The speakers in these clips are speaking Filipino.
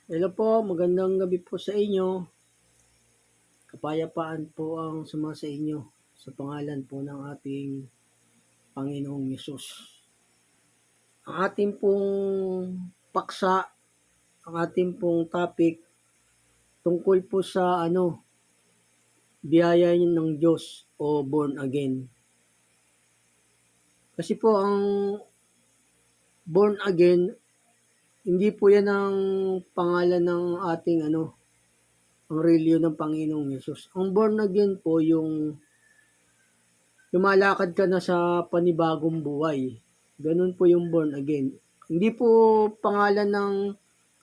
Hello po, magandang gabi po sa inyo. Kapayapaan po ang sumasa inyo sa pangalan po ng ating Panginoong Yesus. Ang ating pong paksa, ang ating pong topic tungkol po sa biyaya ng Diyos o born again. Kasi po ang born again, hindi po yan ang pangalan ng ating ang reliyon ng Panginoong Yesus. Ang born again po yung lumalakad ka na sa panibagong buhay. Ganun po yung born again. Hindi po pangalan ng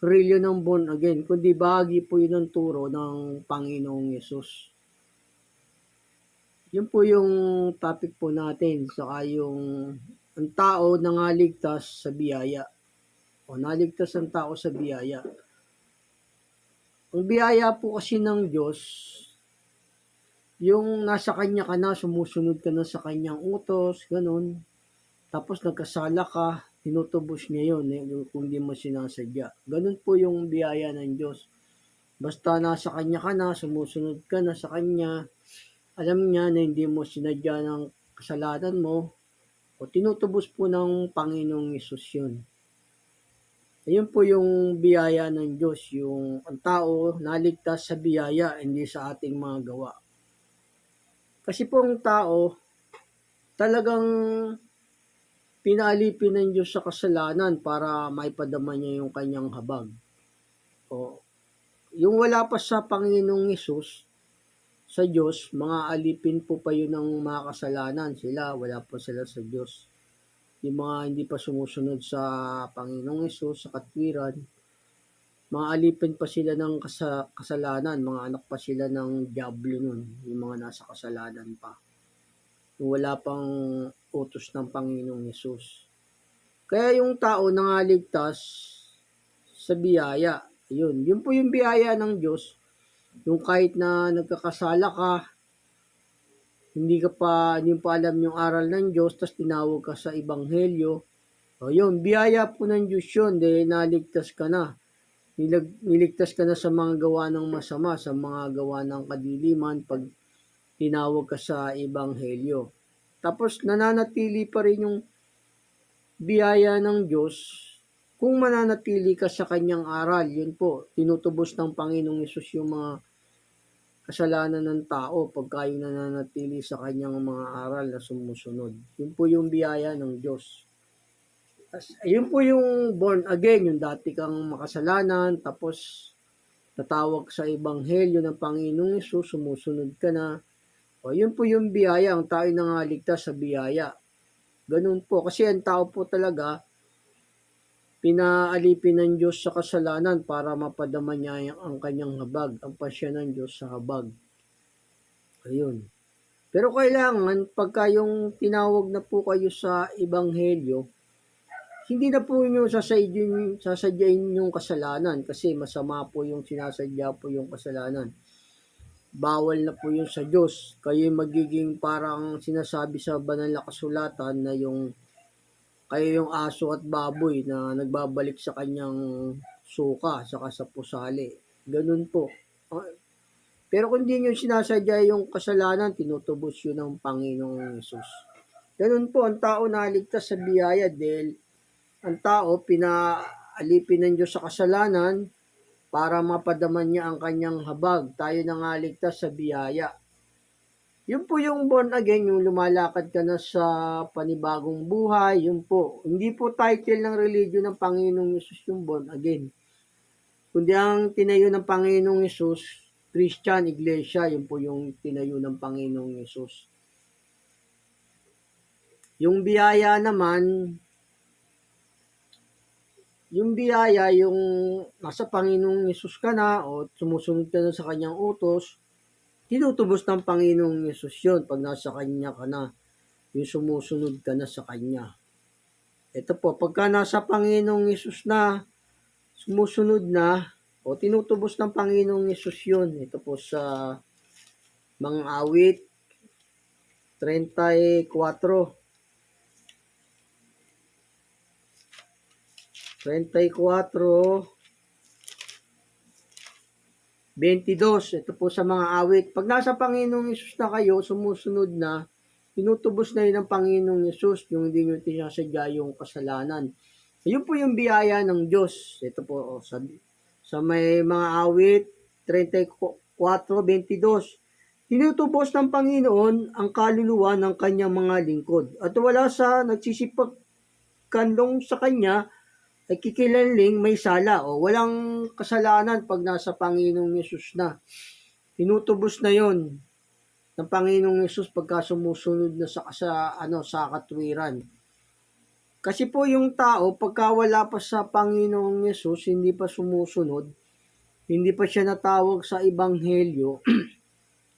reliyon ng born again, kundi bahagi po yun ng turo ng Panginoong Yesus. Yun po yung topic po natin, saka yung ang tao nangaligtas sa biyaya. O naligtas ang tao sa biyaya. Ang biyaya po kasi ng Diyos, yung nasa Kanya ka na, sumusunod ka na sa Kanyang utos, ganun. Tapos nagkasala ka, tinutubos niya yun kung di mo sinasadya. Ganun po yung biyaya ng Diyos. Basta nasa Kanya ka na, sumusunod ka na sa Kanya, alam niya na hindi mo sinadya ng kasalanan mo, o tinutubos po ng Panginoong Yesus yun. Ayun po yung biyaya ng Diyos, yung ang tao naligtas sa biyaya, hindi sa ating mga gawa. Kasi po ang tao, talagang pinaalipin ng Diyos sa kasalanan para maipadama niya yung kanyang habag. O, yung wala pa sa Panginoong Yesus, sa Diyos, mga alipin po pa yun ng mga kasalanan. Sila, wala pa sila sa Diyos. Yung mga hindi pa sumusunod sa Panginoong Yesus, sa katwiran, mga alipin pa sila ng kasalanan, mga anak pa sila ng Diablo nun, yung mga nasa kasalanan pa. Yung wala pang utos ng Panginoong Yesus. Kaya yung tao nangaligtas sa biyaya. Yun po yung biyaya ng Diyos. Yung kahit na nagkakasala ka, hindi pa alam yung aral ng Diyos, tapos tinawag ka sa Ebanghelyo. O yun, biyaya po ng Diyos yun, dahil naligtas ka na. Niligtas ka na sa mga gawa ng masama, sa mga gawa ng kadiliman, pag tinawag ka sa Ebanghelyo. Tapos nananatili pa rin yung biyaya ng Diyos kung mananatili ka sa kanyang aral. Yun po, tinutubos ng Panginoong Yesus yung mga kasalanan ng tao pagka yung nananatili sa kanyang mga aral na sumusunod. Yun po yung biyaya ng Diyos. Yun po yung born again, yung dati kang makasalanan, tapos tatawag sa Ebanghelyo ng Panginoong Yesus, sumusunod ka na. O, yun po yung biyaya, ang tayo nangaligtas sa biyaya. Ganun po, kasi ang tao po talaga, pinaalipin ng Diyos sa kasalanan para mapadama niya ang kanyang habag, ang pasya ng Diyos sa habag. Ayun. Pero kailangan, pagka yung tinawag na po kayo sa Ebanghelyo, hindi na po nyo sasadyain yung kasalanan kasi masama po yung sinasadya po yung kasalanan. Bawal na po yun sa Diyos. Kayo magiging parang sinasabi sa banal na kasulatan na kayo yung aso at baboy na nagbabalik sa kanyang suka saka sa pusali. Ganun po. Pero kung di nyo sinasadya yung kasalanan, tinutubos yun ng Panginoong Yesus. Ganun po, ang tao naligtas sa biyaya dahil ang tao pinaalipin ng Diyos sa kasalanan para mapadaman niya ang kanyang habag. Tayo nangaligtas sa biyaya. Yun po yung born again, yung lumalakad ka na sa panibagong buhay, yun po. Hindi po title ng religion ng Panginoong Yesus yung born again. Kundi ang tinayo ng Panginoong Yesus, Christian Iglesia, yun po yung tinayo ng Panginoong Yesus. Yung biyaya naman, yung nasa Panginoong Yesus ka na o sumusunod ka na sa kanyang utos, tinutubos ng Panginoong Yesus yun pag nasa Kanya ka na, yung sumusunod ka na sa Kanya. Ito po, pagka nasa Panginoong Yesus na, sumusunod na, o tinutubos ng Panginoong Yesus yun. Ito po sa mga awit 34. 34, 22, ito po sa mga awit. Pag nasa Panginoong Hesus na kayo, sumusunod na, tinutubos na yun ng Panginoong Hesus, yung hindi nyo tinasadya yung kasalanan. Yun po yung biyaya ng Diyos. Ito po, sa may mga awit, 34:22. Tinutubos ng Panginoon ang kaluluwa ng kanyang mga lingkod. At wala sa nagsisipagkanlong sa kanya ay kikilanling may sala o walang kasalanan pag nasa Panginoong Yesus na. Tinutubos na yon ng Panginoong Yesus pagka sumusunod na sa katwiran. Kasi po yung tao, pagka wala pa sa Panginoong Yesus, hindi pa sumusunod, hindi pa siya natawag sa Ebanghelyo,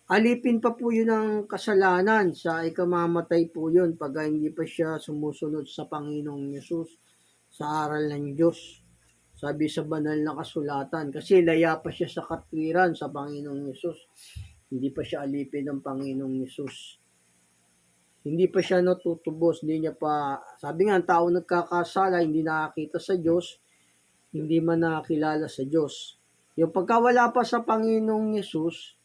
alipin pa po yun ng kasalanan, sa ikamamatay po yun pag hindi pa siya sumusunod sa Panginoong Yesus, sa aral ng Diyos. Sabi sa banal na kasulatan, kasi laya pa siya sa katwiran sa Panginoong Yesus. Hindi pa siya alipin ng Panginoong Yesus. Hindi pa siya natutubos, hindi niya pa, sabi nga, ang tao nagkakasala, hindi nakakita sa Diyos, hindi man nakakilala sa Diyos. Yung pagkawala pa sa Panginoong Yesus,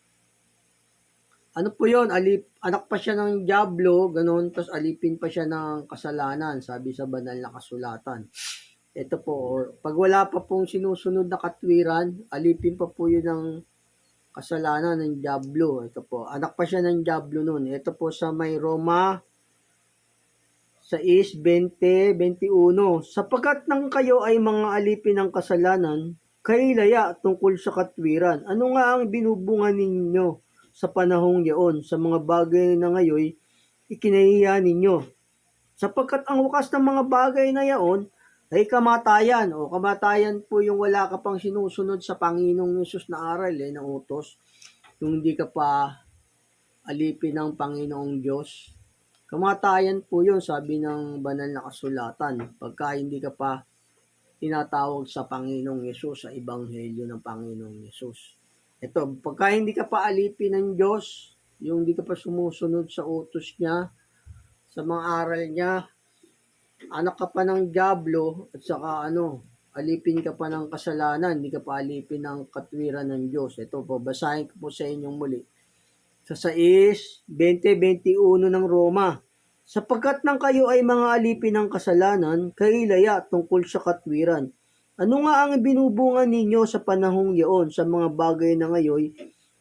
ano po yun, anak pa siya ng Diablo, ganun, tapos alipin pa siya ng kasalanan, sabi sa banal na kasulatan. Ito po, pag wala pa pong sinusunod na katwiran, alipin pa po yun ng kasalanan ng Diablo. Ito po, anak pa siya ng Diablo nun. Ito po sa may Roma 6:20-21. Sapagkat nang kayo ay mga alipin ng kasalanan, kayo'y laya tungkol sa katwiran. Ano nga ang binubunga ninyo sa panahong yaon, sa mga bagay na ngayon, ikinahiya ninyo? Sapagkat ang wakas ng mga bagay na yaon ay kamatayan. O kamatayan po yung wala ka pang sinusunod sa Panginoong Yesus na aral, na utos. Yung hindi ka pa alipin ng Panginoong Diyos. Kamatayan po yun, sabi ng banal na kasulatan. Pagka hindi ka pa tinatawag sa Panginoong Yesus, sa Ebanghelyo ng Panginoong Yesus. Ito, pagka hindi ka pa alipin ng Diyos, yung hindi ka pa sumusunod sa utos niya, sa mga aral niya, anak ka pa ng Diablo, at saka alipin ka pa ng kasalanan, hindi ka pa alipin ng katwiran ng Diyos. Ito po, basahin ko po sa inyong muli. Sa 6:20-21 ng Roma. Sapagkat nang kayo ay mga alipin ng kasalanan, kayo'y laya tungkol sa katwiran. Ano nga ang binubunga ninyo sa panahong yaon, sa mga bagay na ngayon,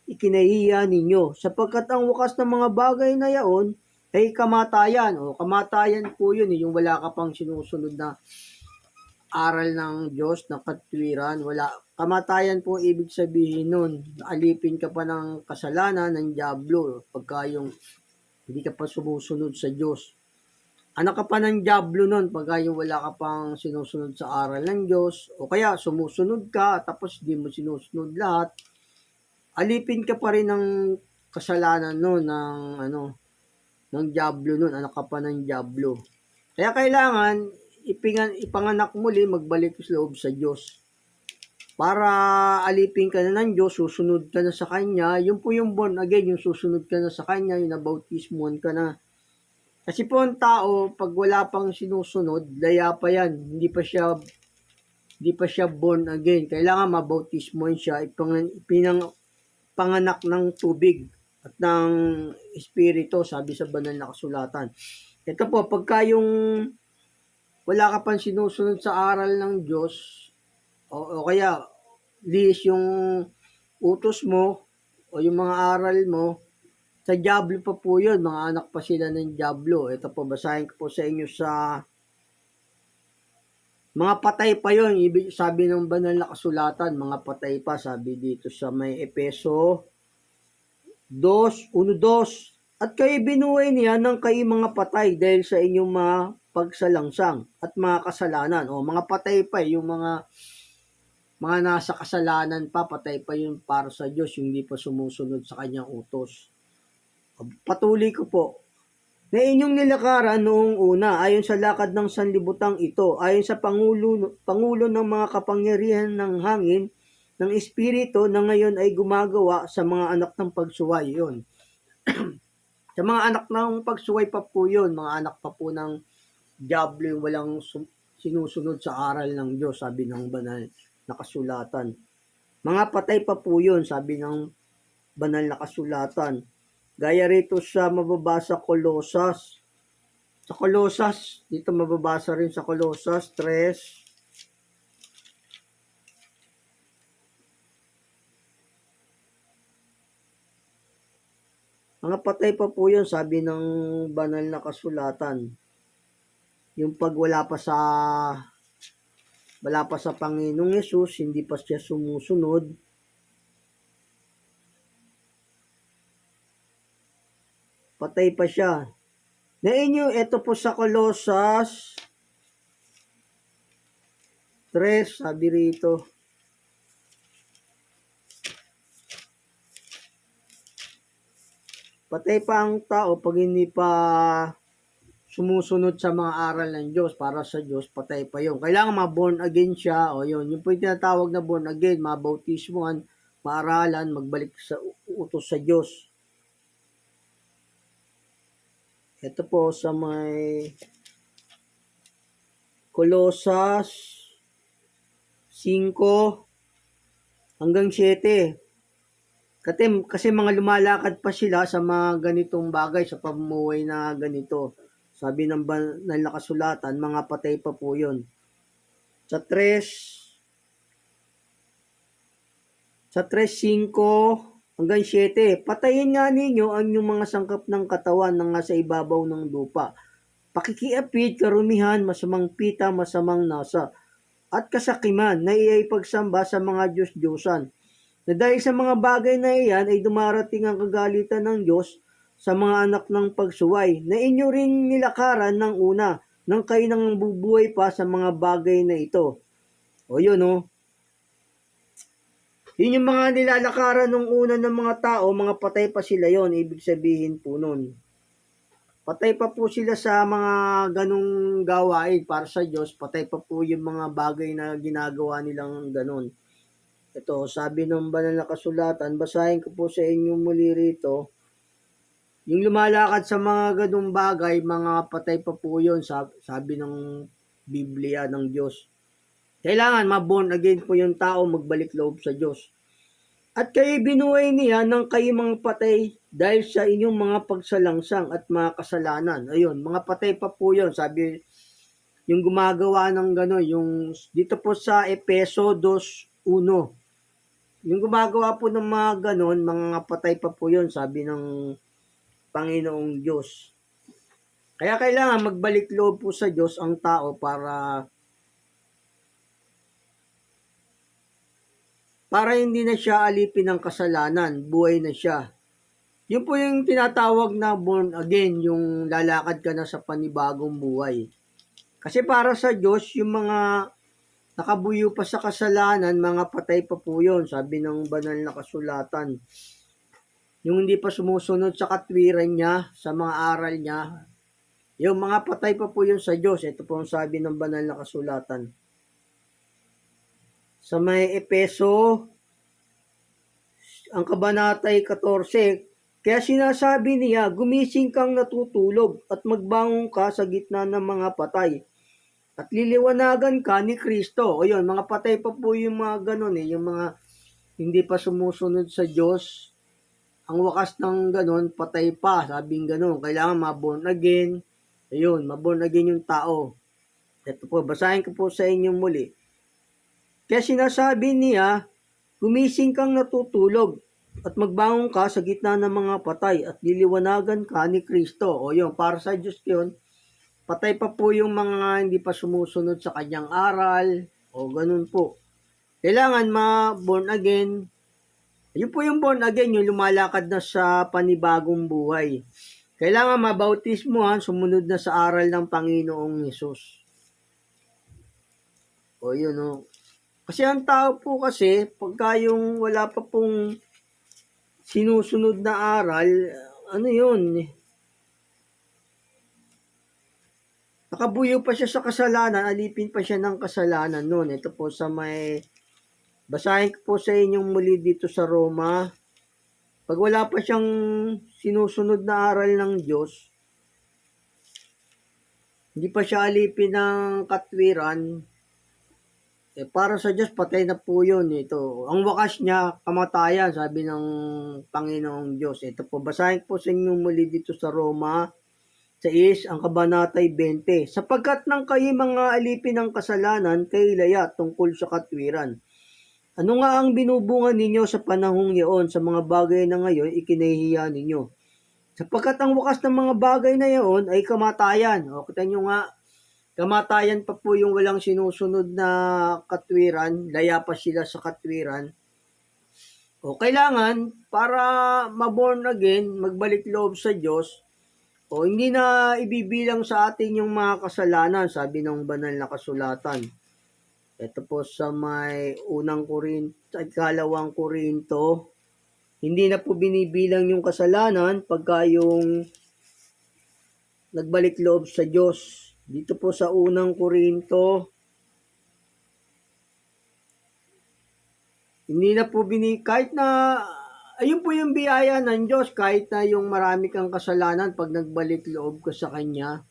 ikinahiya ninyo? Sapagkat ang wakas ng mga bagay na yaon ay kamatayan. O kamatayan po yun, yung wala ka pang sinusunod na aral ng Diyos, na katwiran. Kamatayan po ibig sabihin nun. Alipin ka pa ng kasalanan ng Diablo pagka yung hindi ka pa sumusunod sa Diyos. Anak ka pa ng Diablo nun pagka yung wala ka pang sinusunod sa aral ng Diyos, o kaya sumusunod ka tapos di mo sinusunod lahat, alipin ka pa rin ng kasalanan nun, ng Diablo nun, anak ka pa ng Diablo. Kaya kailangan ipanganak muli, magbalik sa loob sa Diyos. Para alipin ka na ng Diyos, susunod ka na sa Kanya, yun po yung born again, yung susunod ka na sa Kanya, yung nabautismuhan ka na. Kasi po ang tao, pag wala pang sinusunod, laya pa yan, hindi pa siya born again. Kailangan mabautismuhan siya, panganak ng tubig at ng espiritu, sabi sa banal na kasulatan. Ito po, pagka yung wala ka pang sinusunod sa aral ng Diyos, o kaya lihis yung utos mo o yung mga aral mo, sa Diablo pa po yun, mga anak pa sila ng Diablo. Ito po, basahin ko po sa inyo sa mga patay pa yun, ibig sabi ng banal na kasulatan, mga patay pa, sabi dito sa may Epeso 2:1-2. At kayo binuhay niya ng kayo mga patay dahil sa inyong mga pagsalangsang at mga kasalanan. O mga patay pa, yung mga nasa kasalanan pa, patay pa yun para sa Diyos, yung hindi pa sumusunod sa kanyang utos. Patuloy ko po, na inyong nilakaran noong una, ayon sa lakad ng sanlibutang ito, ayon sa pangulo ng mga kapangyarihan ng hangin, ng espiritu na ngayon ay gumagawa sa mga anak ng pagsuway. Yun. Sa mga anak ng pagsuway pa po yun, mga anak pa po ng Diablo, yung walang sinusunod sa aral ng Diyos, sabi ng banal na kasulatan. Mga patay pa po yun, sabi ng banal na kasulatan. Gaya rito sa mababasa Kolosas. Sa Kolosas, dito mababasa rin sa Kolosas 3. Mga patay pa po yun, sabi ng banal na kasulatan. Yung pag wala pa sa Panginoong Yesus, hindi pa siya sumusunod, patay pa siya. Na inyo, ito po sa Kolosas 3, sabi rito. Patay pa ang tao pag hindi pa sumusunod sa mga aral ng Diyos, para sa Diyos, patay pa yun. Kailangan ma-born again siya, o yun, yung po yung tinatawag na born again, mabautismuhan, maaralan, magbalik sa utos sa Diyos. Ito po sa may Kolosas 5 hanggang 7. Kasi mga lumalakad pa sila sa mga ganitong bagay, sa pamumuhay na ganito. Sabi ng banal na kasulatan, mga patay pa po yun. Sa 3:5 hanggang 7, patayin nga ninyo ang inyong mga sangkap ng katawan na nga sa ibabaw ng lupa. Pakikiapid, karumihan, masamang pita, masamang nasa, at kasakiman na ipagsamba sa mga Diyos-Diyosan. Na dahil sa mga bagay na iyan ay dumarating ang kagalitan ng Diyos sa mga anak ng pagsuway, na inyo rin nilakaran ng una, nang kayo nang bubuhay pa sa mga bagay na ito. O yun o. Yun yung mga nilalakaran ng una ng mga tao, mga patay pa sila yon, ibig sabihin po nun. Patay pa po sila sa mga ganong gawain para sa Diyos, patay pa po yung mga bagay na ginagawa nilang ganon. Ito, sabi ng banal na kasulatan, basahin ko po sa inyo muli rito. Yung lumalakad sa mga ganung bagay, mga patay pa po yun, sabi ng Biblia ng Diyos. Kailangan ma-born again po yung tao, magbalik loob sa Diyos. At kayo binuhay niya nang kayo mga patay dahil sa inyong mga pagsalangsang at mga kasalanan. Ayun, mga patay pa po yun, sabi yung gumagawa ng gano'n, yung dito po sa Efeso 2:1. Yung gumagawa po ng mga ganon, mga patay pa po yun, sabi ng Panginoong Diyos. Kaya kailangan magbalik loob po sa Diyos ang tao para hindi na siya alipin ng kasalanan, buhay na siya. Yun po yung tinatawag na born again, yung lalakad ka na sa panibagong buhay. Kasi para sa Diyos, yung mga nakabuyo pa sa kasalanan, mga patay pa po yun, sabi ng banal na kasulatan. Yung hindi pa sumusunod sa katwiran niya, sa mga aral niya, yung mga patay pa po yun sa Diyos. Ito po ang sabi ng banal na kasulatan. Sa may Epeso, ang kabanatay 14, kaya sinasabi niya, gumising kang natutulog at magbangon ka sa gitna ng mga patay at liliwanagan ka ni Kristo. O yun, mga patay pa po yung mga ganun yung mga hindi pa sumusunod sa Diyos. Ang wakas ng ganon, patay pa, sabing ganon. Kailangan ma-born again. Ayun, ma-born again yung tao. Ito po, basahin ko po sa inyo muli. Kaya sinasabi niya, gumising kang natutulog at magbangon ka sa gitna ng mga patay at liliwanagan ka ni Kristo. O yun, para sa Diyos yun, patay pa po yung mga hindi pa sumusunod sa kanyang aral. O ganun po. Kailangan ma-born again. Yun po yung born again, yung lumalakad na sa panibagong buhay. Kailangan mabautismuhan, sumunod na sa aral ng Panginoong Hesus. O yun o. Kasi ang tao po kasi, pagka yung wala pa pong sinusunod na aral, ano yun, nakabuyo pa siya sa kasalanan, alipin pa siya ng kasalanan noon. Ito po sa may, basahin ko po sa inyong muli dito sa Roma. Pag wala pa siyang sinusunod na aral ng Diyos, hindi pa siya alipin ng katwiran, Para sa Diyos patay na po yun. Ito, ang wakas niya, kamatayan, sabi ng Panginoong Diyos. Ito po, basahin po sa inyo muli dito sa Roma 6, ang kabanatay 20. Sapagkat nang kayo mga alipin ng kasalanan, kay laya tungkol sa katwiran. Ano nga ang binubungan ninyo sa panahong iyon, sa mga bagay na ngayon, ikinahihiya ninyo? Sapagkat ang wakas ng mga bagay na iyon ay kamatayan. O, kita nyo nga, kamatayan pa po yung walang sinusunod na katwiran, laya pa sila sa katwiran. O kailangan, para ma-born again, magbalik loob sa Diyos, o hindi na ibibilang sa atin yung mga kasalanan, sabi ng banal na kasulatan. Ito po sa may unang Korinto at ikalawang Korinto, hindi na po binibilang yung kasalanan pagka yung nagbalik loob sa Diyos. Dito po sa unang Korinto, hindi na po kahit na, ayun po yung biyaya ng Diyos, kahit na yung marami kang kasalanan pag nagbalik loob ka sa Kanya.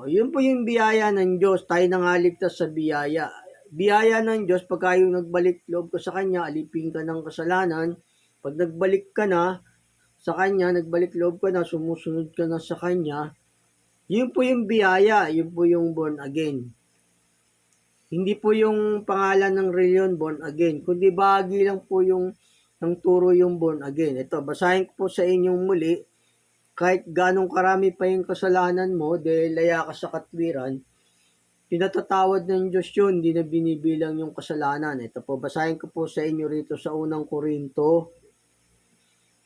Yun po yung biyaya ng Diyos, tayo nangaligtas sa biyaya. Biyaya ng Diyos, pagka yung nagbalik loob ka sa Kanya, alipin ka ng kasalanan, pag nagbalik ka na sa Kanya, nagbalik loob ka na, sumusunod ka na sa Kanya, yun po yung biyaya, yun po yung born again. Hindi po yung pangalan ng reliyon born again, kundi bahagi lang po yung ng turo yung born again. Ito, basahin ko po sa inyong muli, kahit ganong karami pa yung kasalanan mo, dahil laya ka sa katwiran, pinatatawad ng Diyos yun, hindi na binibilang yung kasalanan. Ito po, basahin ko po sa inyo rito sa unang Korinto,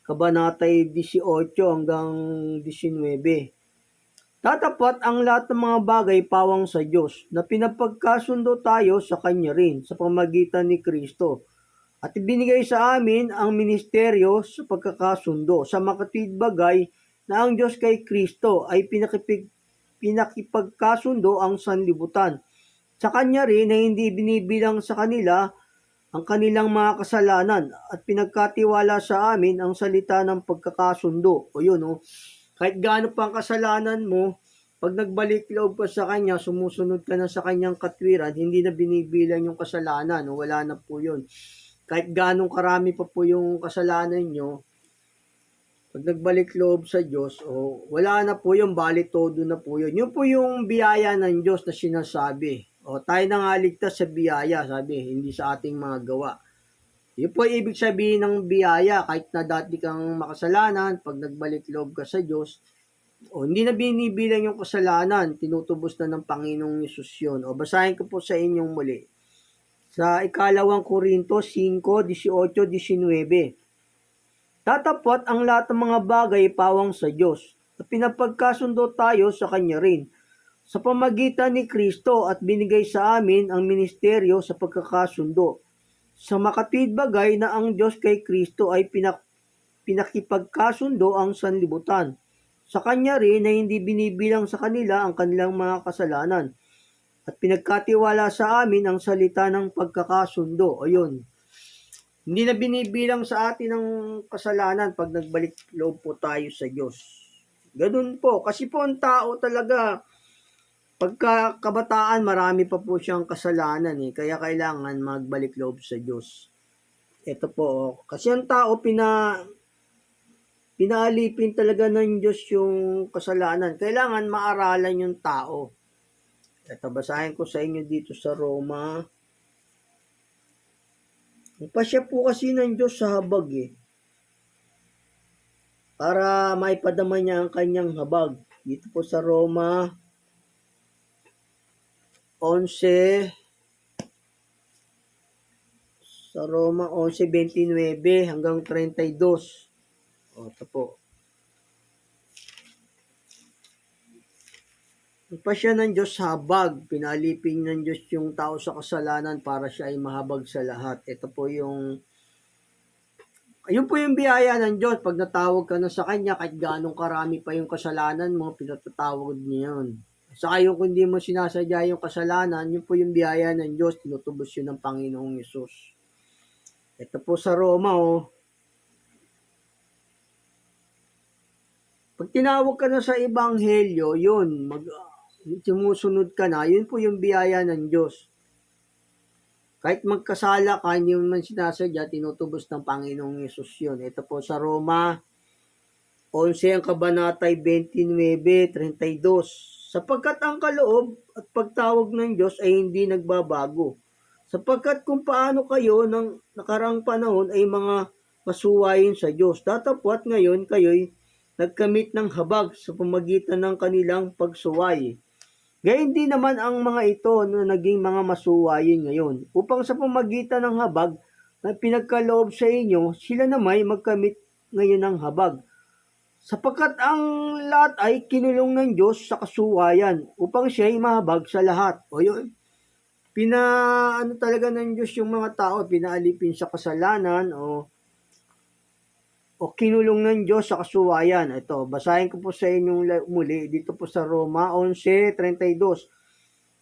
kabanatay 18 hanggang 19. Tatapat ang lahat ng mga bagay pawang sa Diyos, na pinapagkasundo tayo sa Kanya rin, sa pamagitan ni Kristo. At ibinigay sa amin ang ministeryo sa pagkakasundo, sa makatwid bagay na ang Diyos kay Kristo ay pinakipagkasundo ang sanlibutan. Sa Kanya rin na hindi binibilang sa kanila ang kanilang mga kasalanan at pinagkatiwala sa amin ang salita ng pagkakasundo. O yun, kahit gaano pa ang kasalanan mo, pag nagbalik loob ka sa Kanya, sumusunod ka na sa Kanyang katwiran, hindi na binibilang yung kasalanan. Wala na po yun. Kahit ganong karami pa po yung kasalanan nyo, pag nagbalik loob sa Diyos, wala na po yung bali todo na po yun. Yun po yung biyaya ng Diyos na sinasabi. Tayo na nga ligtas sa biyaya, sabi, hindi sa ating mga gawa. Yun po ibig sabihin ng biyaya, kahit na dati kang makasalanan, pag nagbalik loob ka sa Diyos, hindi na binibilang yung kasalanan, tinutubos na ng Panginoong Yesus yun. Basahin ko po sa inyong muli. Sa ikalawang Korinto 5:18-19. Tatapat ang lahat ng mga bagay pawang sa Diyos, at pinapagkasundo tayo sa Kanya rin, sa pamagitan ni Kristo, at binigay sa amin ang ministeryo sa pagkakasundo, sa makatwid bagay na ang Diyos kay Kristo ay pinakipagkasundo ang sanlibutan. Sa Kanya rin na hindi binibilang sa kanila ang kanilang mga kasalanan, at pinagkatiwala sa amin ang salita ng pagkakasundo. Ayun. Hindi na binibilang sa atin ang kasalanan pag nagbalik loob po tayo sa Diyos. Ganun po. Kasi po ang tao talaga, pagka kabataan, marami pa po siyang kasalanan. Kaya kailangan magbalik loob sa Diyos. Ito po. Kasi ang tao, pinaalipin talaga ng Diyos yung kasalanan. Kailangan maaralan yung tao. Ito, basahin ko sa inyo dito sa Roma. Pasya po kasi ng Diyos sa habag para maipadama niya ang kanyang habag. Dito po sa Roma 11, sa Roma 11:29 hanggang 32. Ito po. Pasya ng Diyos sa habag, pinalipin ng Diyos yung tao sa kasalanan para siya ay mahabag sa lahat. Ito po yung ayun po yung biyaya ng Diyos. Pag natawag ka na sa Kanya, kahit ganong karami pa yung kasalanan mo, pinatatawag niya yun. Saka yung kung hindi mo sinasadya yung kasalanan, yun po yung biyaya ng Diyos, tinutubos yun ng Panginoong Yesus. Ito po sa Roma, pag tinawag ka na sa Ebanghelyo, yun, sumusunod ka na, yun po yung biyaya ng Diyos. Kahit magkasala ka, hindi mo man sinasadya, tinutubos ng Panginoong Yesus yun. Ito po sa Roma 11 ang kabanatay 29:32. Sapagkat ang kaloob at pagtawag ng Diyos ay hindi nagbabago. Sapagkat kung paano kayo ng nakarang panahon ay mga masuwayin sa Diyos, datapwat ngayon kayo'y nagkamit ng habag sa pamagitan ng kanilang pagsuway. Gayun din naman ang mga ito na naging mga masuwayin ngayon, upang sa pamagitan ng habag na pinagkaloob sa inyo, sila namay magkamit ngayon ng habag. Sapagkat ang lahat ay kinulong ng Diyos sa kasuwayan upang siya'y mahabag sa lahat. O yun, ano talaga ng Diyos yung mga tao, pinaalipin sa kasalanan o kinulong ng Diyos sa kasuwayan. Ito, basahin ko po sa inyong muli dito po sa Roma 11:32.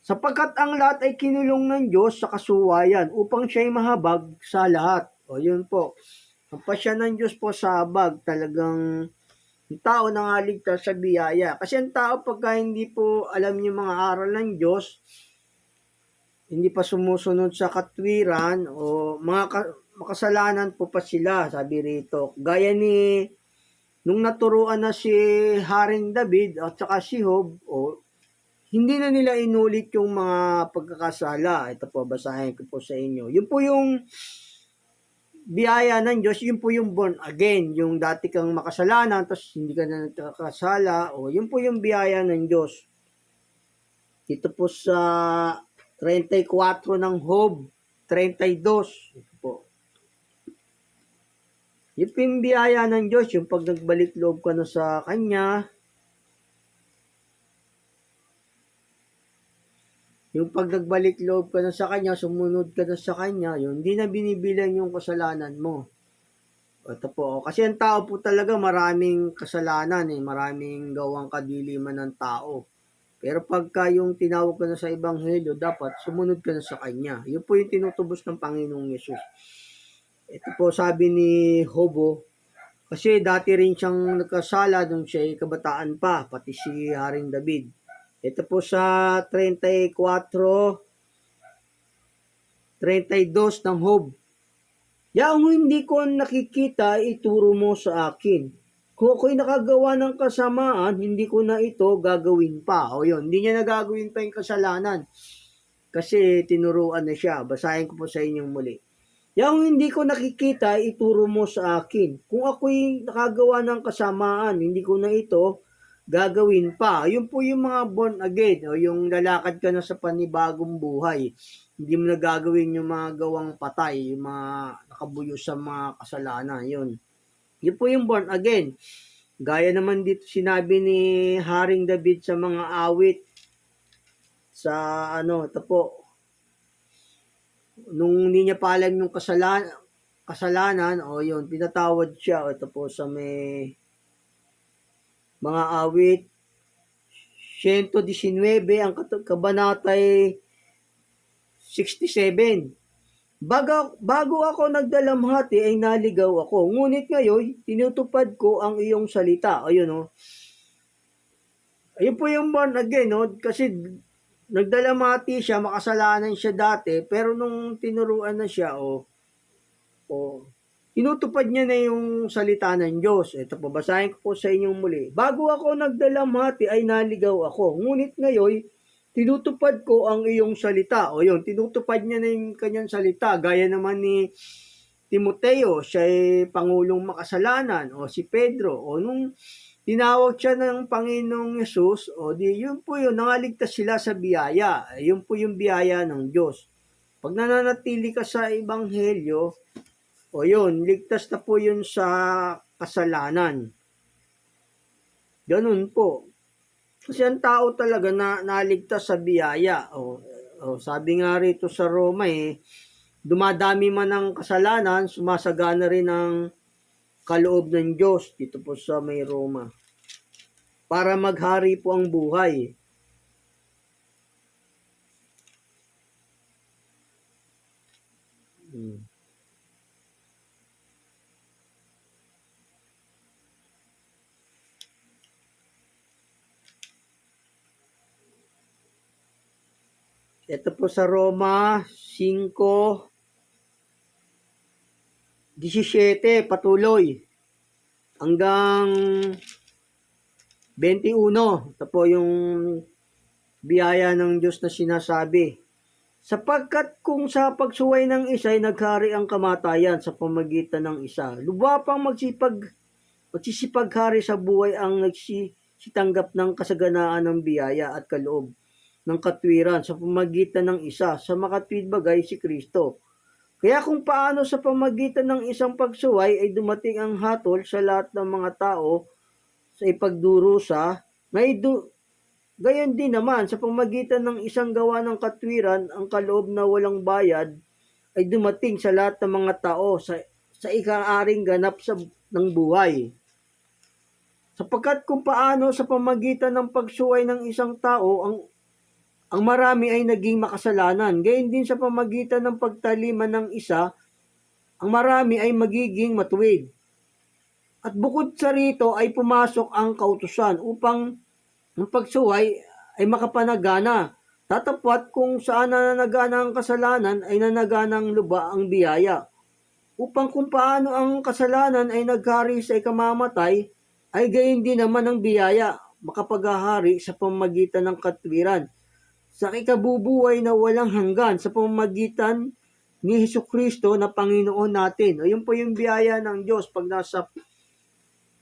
Sapagkat ang lahat ay kinulong ng Diyos sa kasuwayan upang siya'y mahabag sa lahat. O yun po, ang pasya ng Diyos po sa habag, talagang yung tao nangaligtas sa biyaya. Kasi ang tao pagka hindi po alam yung mga aral ng Diyos, hindi pa sumusunod sa katwiran o makasalanan po pa sila, sabi rito. Gaya ni nung naturuan na si Haring David at saka si Job, hindi na nila inulit yung mga pagkakasala. Ito po, basahin ko po sa inyo. Yun po yung biyaya ng Diyos, yun po yung born again. Yung dati kang makasalanan, tapos hindi ka na nagkakasala. Yun po yung biyaya ng Diyos. Ito po sa 34 ng Job 32. Ito po. Yun po yung biyaya ng Diyos, yung pag nagbalik loob ka na sa Kanya, yung pag nagbalik loob ka na sa Kanya, sumunod ka na sa Kanya, yun, hindi na binibilang yung kasalanan mo. Ito po, kasi ang tao po talaga maraming kasalanan maraming gawang kadiliman ng tao. Pero pagka yung tinawag ka na sa Ebanghelyo, dapat sumunod ka na sa Kanya. Yun po yung tinutubos ng Panginoong Yesus. Ito po sabi ni Hobo, kasi dati rin siyang nagkasala nung siya'y kabataan pa, pati si Haring David. Ito po sa 34:32 ng Job. Yang hindi ko nakikita, ituro mo sa akin. Kung ako'y nakagawa ng kasamaan, hindi ko na ito gagawin pa. Yun, hindi niya nagagawin pa yung kasalanan. Kasi tinuruan na siya. Basahin ko po sa inyong muli. Yang hindi ko nakikita, ituro mo sa akin. Kung ako'y nakagawa ng kasamaan, hindi ko na ito gagawin pa. Yun po yung mga born again, yung lalakad ka na sa panibagong buhay. Hindi mo na gagawin yung mga gawang patay, yung mga nakabuyo sa mga kasalanan. Yun po yung born again. Gaya naman dito sinabi ni Haring David sa mga awit sa ito po, nung hindi niya pa alam yung kasalanan, yun, pinatawad siya. Ito po sa may mga awit 119, ang kabanatay 67. Bago ako nagdalamhati ay naligaw ako. Ngunit ngayon, tinutupad ko ang iyong salita. Ayun po yung born again, kasi nagdalamhati siya, makasalanan siya dati, pero nung tinuruan na siya, tinutupad niya na yung salita ng Diyos. Ito po, basahin ko po sa inyong muli. Bago ako nagdalamhati ay naligaw ako. Ngunit ngayon, tinutupad ko ang iyong salita. Yun, tinutupad niya na yung kanyang salita. Gaya naman ni Timoteo, siya ay pangulong makasalanan. Si Pedro, nung tinawag siya ng Panginoong Yesus, yun po yun, nangaligtas sila sa biyaya. Yun po yung biyaya ng Diyos. Pag nananatili ka sa Ebanghelyo, yun, ligtas na po yun sa kasalanan. Ganun po. Kasi ang tao talaga naligtas sa biyaya. Sabi nga rito sa Roma dumadami man ang kasalanan, sumasagana rin ang kaloob ng Diyos dito po sa may Roma. Para maghari po ang buhay. Ito po sa Roma 5:17 patuloy hanggang 21. Ito po yung biyaya ng Diyos na sinasabi. Sapagkat kung sa pagsuway ng isa ay naghari ang kamatayan sa pamagitan ng isa, lubha pang magsisipaghari sa buhay ang nagsisitanggap ng kasaganaan ng biyaya at kaloob ng katwiran sa pamagitan ng isa, sa makatwid bagay si Kristo. Kaya kung paano sa pamagitan ng isang pagsuway ay dumating ang hatol sa lahat ng mga tao sa ipagdurusa, gayon din naman sa pamagitan ng isang gawa ng katwiran, ang kaloob na walang bayad ay dumating sa lahat ng mga tao sa ikaaring ganap ng buhay. Sapagkat kung paano sa pamagitan ng pagsuway ng isang tao ang marami ay naging makasalanan, gayon din sa pamagitan ng pagtaliman ng isa, ang marami ay magiging matuwid. At bukod sa rito ay pumasok ang kautusan upang ang pagsuway ay makapanagana. Tatapwat kung saan nananagana ang kasalanan ay nanaganang luba ang biyaya. Upang kung paano ang kasalanan ay naghari sa ikamamatay, ay gayon din naman ang biyaya makapaghahari sa pamagitan ng katwiran, sa ikabubuhay na walang hanggan sa pamagitan ni Hesukristo na Panginoon natin. O yun po yung biyaya ng Diyos pag nasa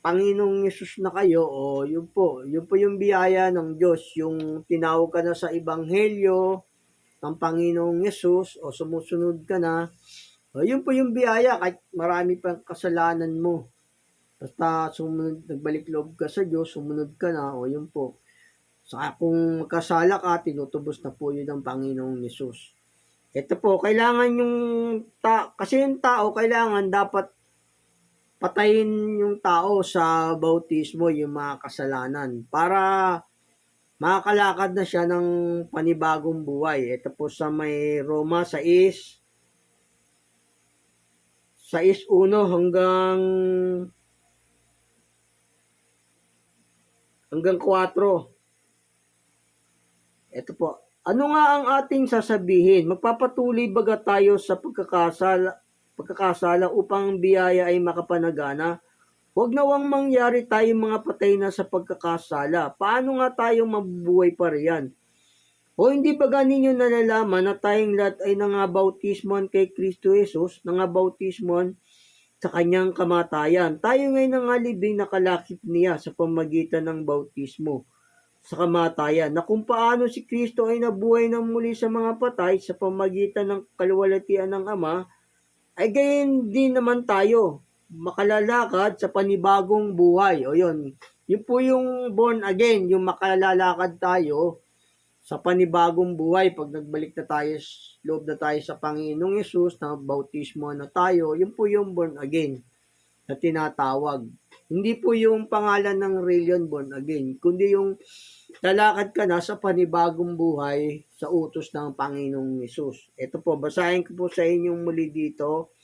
Panginoong Yesus na kayo, o yun po yung biyaya ng Diyos, yung tinawag ka na sa Ebanghelyo ng Panginoong Yesus, o sumusunod ka na, o yun po yung biyaya kahit marami pang kasalanan mo. Basta nagbalik loob ka sa Diyos, sumunod ka na, o yun po. Saka kung magkasala ka, tinutubos na po yun ng Panginoong Yesus. Ito po, kailangan kasi yung tao, kailangan dapat patayin yung tao sa bautismo, yung mga kasalanan, para makakalakad na siya ng panibagong buhay. Ito po sa may Roma 6:1 hanggang 4. Ito po, ano nga ang ating sasabihin? Magpapatuloy baga tayo sa pagkakasala upang ang biyaya ay makapanagana? Huwag nawang mangyari tayong mga patay na sa pagkakasala. Paano nga tayong mabubuhay pa riyan? O hindi ba ninyo nalalaman na tayong lahat ay nangabautismoan kay Kristo Jesus, nangabautismoan sa kanyang kamatayan? Tayo ngay nangalibing nakalakip niya sa pamagitan ng bautismo sa kamatayan, na kung paano si Kristo ay nabuhay ng muli sa mga patay sa pamagitan ng kaluwalhatian ng Ama, ay gayon din naman tayo makalalakad sa panibagong buhay. O yun po yung born again, yung makalalakad tayo sa panibagong buhay pag nagbalik na tayo, loob na tayo sa Panginoong Yesus, na bautismo na tayo. Yun po yung born again na tinatawag. Hindi po yung pangalan ng religion born again, kundi yung lalakad ka na sa panibagong buhay sa utos ng Panginoong Yesus. Ito po, basahin ko po sa inyong muli dito